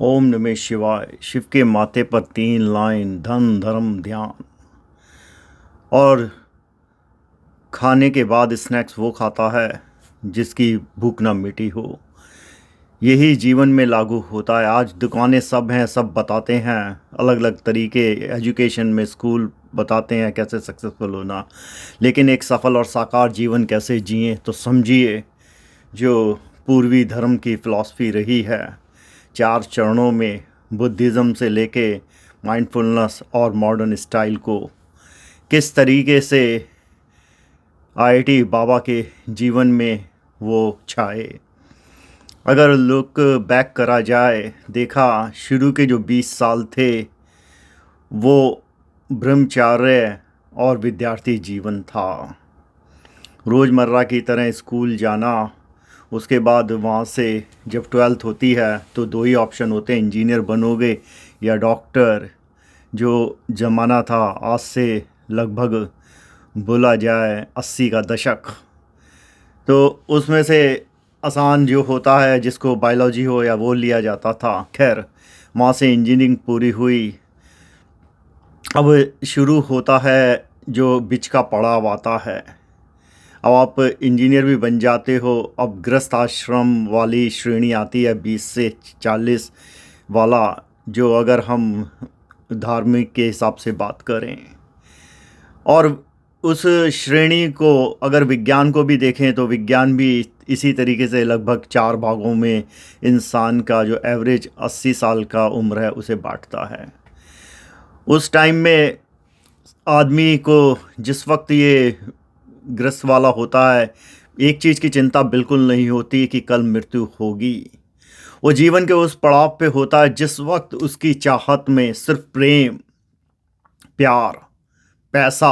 ओम नमः शिवाय। शिव के माथे पर 3 लाइन धन धर्म ध्यान। और खाने के बाद स्नैक्स वो खाता है जिसकी भूख ना मिटी हो। यही जीवन में लागू होता है। आज दुकानें सब हैं, सब बताते हैं अलग अलग तरीके। एजुकेशन में स्कूल बताते हैं कैसे सक्सेसफुल होना, लेकिन एक सफल और साकार जीवन कैसे जिए तो समझिए जो पूर्वी धर्म की फ़िलॉसफी रही है 4 चरणों में, बुद्धिज़्म से लेके माइंडफुलनेस और मॉडर्न स्टाइल को किस तरीके से आईआईटी बाबा के जीवन में वो छाए। अगर लुक बैक करा जाए, देखा शुरू के जो 20 साल थे वो ब्रह्मचार्य और विद्यार्थी जीवन था। रोज़मर्रा की तरह स्कूल जाना, उसके बाद वहाँ से जब 12th होती है तो 2 ही ऑप्शन होते हैं, इंजीनियर बनोगे या डॉक्टर। जो ज़माना था आज से लगभग बोला जाए 80 का दशक, तो उसमें से आसान जो होता है जिसको बायोलॉजी हो या वो लिया जाता था। खैर, वहाँ से इंजीनियरिंग पूरी हुई। अब शुरू होता है जो बीच का पड़ाव आता है। अब आप इंजीनियर भी बन जाते हो। अब गृहस्थ आश्रम वाली श्रेणी आती है 20 से 40 वाला, जो अगर हम धार्मिक के हिसाब से बात करें। और उस श्रेणी को अगर विज्ञान को भी देखें तो विज्ञान भी इसी तरीके से लगभग 4 भागों में इंसान का जो एवरेज 80 साल का उम्र है उसे बांटता है। उस टाइम में आदमी को जिस वक्त ये ग्रस्त वाला होता है, एक चीज़ की चिंता बिल्कुल नहीं होती कि कल मृत्यु होगी। वो जीवन के उस पड़ाव पे होता है जिस वक्त उसकी चाहत में सिर्फ प्रेम, प्यार, पैसा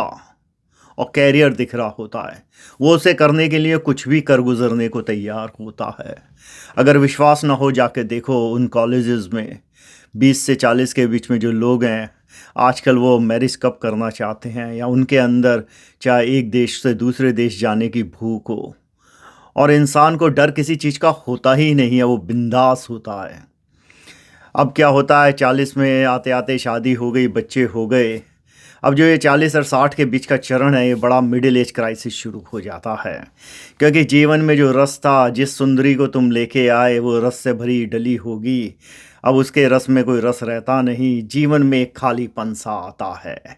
और कैरियर दिख रहा होता है। वो उसे करने के लिए कुछ भी कर गुजरने को तैयार होता है। अगर विश्वास ना हो, जाके देखो उन कॉलेजेस में 20 से 40 के बीच में जो लोग हैं आजकल, वो मैरिज कब करना चाहते हैं, या उनके अंदर चाहे एक देश से दूसरे देश जाने की भूख हो। और इंसान को डर किसी चीज़ का होता ही नहीं है, वो बिंदास होता है। अब क्या होता है, 40 में आते आते शादी हो गई, बच्चे हो गए। अब जो ये 40 और 60 के बीच का चरण है, ये बड़ा मिडिल एज क्राइसिस शुरू हो जाता है। क्योंकि जीवन में जो रस था, जिस सुंदरी को तुम लेके आए वो रस से भरी डली होगी। अब उसके रस में कोई रस रहता नहीं, जीवन में एक खालीपन सा आता है।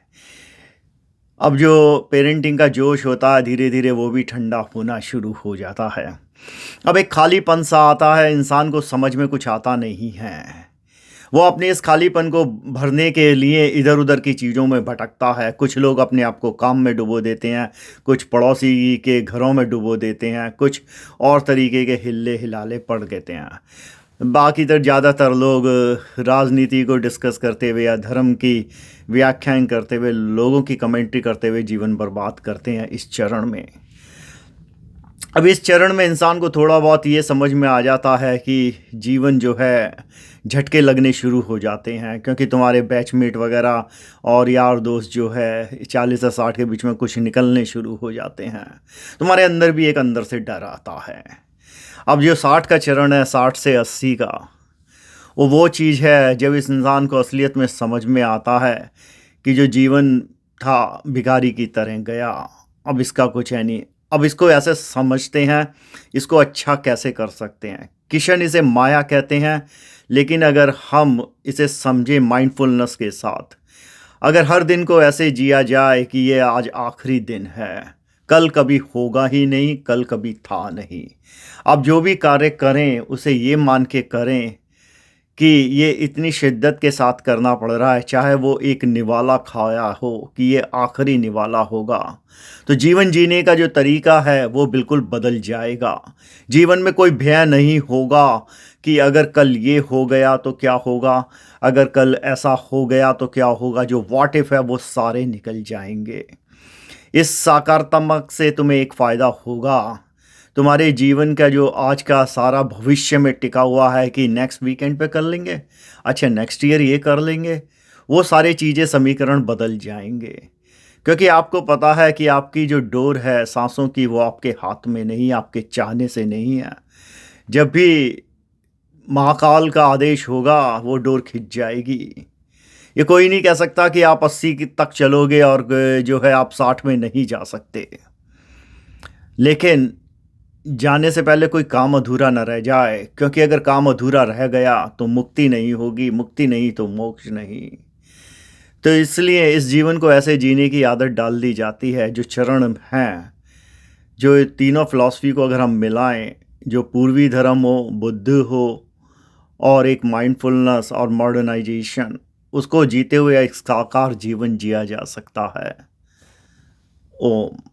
अब जो पेरेंटिंग का जोश होता है धीरे धीरे वो भी ठंडा होना शुरू हो जाता है। अब एक खालीपन सा आता है, इंसान को समझ में कुछ आता नहीं है। वो अपने इस खालीपन को भरने के लिए इधर उधर की चीज़ों में भटकता है। कुछ लोग अपने आप को काम में डुबो देते हैं, कुछ पड़ोसी के घरों में डुबो देते हैं, कुछ और तरीके के हिल्ले हिलाले पड़ देते हैं। बाकी तो ज़्यादातर लोग राजनीति को डिस्कस करते हुए या धर्म की व्याख्यान करते हुए, लोगों की कमेंट्री करते हुए जीवन बर्बाद करते हैं इस चरण में। अब इस चरण में इंसान को थोड़ा बहुत ये समझ में आ जाता है कि जीवन जो है झटके लगने शुरू हो जाते हैं, क्योंकि तुम्हारे बैचमेट वगैरह और यार दोस्त जो है 40 से 60 के बीच में कुछ निकलने शुरू हो जाते हैं। तुम्हारे अंदर भी एक अंदर से डर आता है। अब जो 60 का चरण है, 60 से 80 का, वो चीज़ है जब इस इंसान को असलियत में समझ में आता है कि जो जीवन था भिखारी की तरह गया, अब इसका कुछ है नहीं। अब इसको ऐसे समझते हैं, इसको अच्छा कैसे कर सकते हैं। किशन इसे माया कहते हैं, लेकिन अगर हम इसे समझें माइंडफुलनेस के साथ, अगर हर दिन को ऐसे जिया जाए कि ये आज आखिरी दिन है, कल कभी होगा ही नहीं, कल कभी था नहीं। अब जो भी कार्य करें उसे ये मान के करें कि ये इतनी शिद्दत के साथ करना पड़ रहा है, चाहे वो एक निवाला खाया हो कि ये आखिरी निवाला होगा, तो जीवन जीने का जो तरीका है वो बिल्कुल बदल जाएगा। जीवन में कोई भय नहीं होगा कि अगर कल ये हो गया तो क्या होगा, अगर कल ऐसा हो गया तो क्या होगा। जो व्हाट इफ़ है वो सारे निकल जाएंगे। इस सकारात्मक से तुम्हें एक फ़ायदा होगा, तुम्हारे जीवन का जो आज का सारा भविष्य में टिका हुआ है कि नेक्स्ट वीकेंड पे कर लेंगे, अच्छा नेक्स्ट ईयर ये कर लेंगे, वो सारी चीज़ें समीकरण बदल जाएंगे। क्योंकि आपको पता है कि आपकी जो डोर है सांसों की, वो आपके हाथ में नहीं, आपके चाहने से नहीं है। जब भी महाकाल का आदेश होगा वो डोर खिंच जाएगी। ये कोई नहीं कह सकता कि आप 80 तक चलोगे और जो है आप 60 में नहीं जा सकते। लेकिन जाने से पहले कोई काम अधूरा न रह जाए, क्योंकि अगर काम अधूरा रह गया तो मुक्ति नहीं होगी, मुक्ति नहीं तो मोक्ष नहीं। तो इसलिए इस जीवन को ऐसे जीने की आदत डाल दी जाती है। जो चरण हैं, जो ये तीनों फिलॉसफी को अगर हम मिलाएं, जो पूर्वी धर्म हो, बुद्ध हो और एक माइंडफुलनेस और मॉडर्नाइजेशन, उसको जीते हुए एक साकार जीवन जिया जा सकता है। ओम।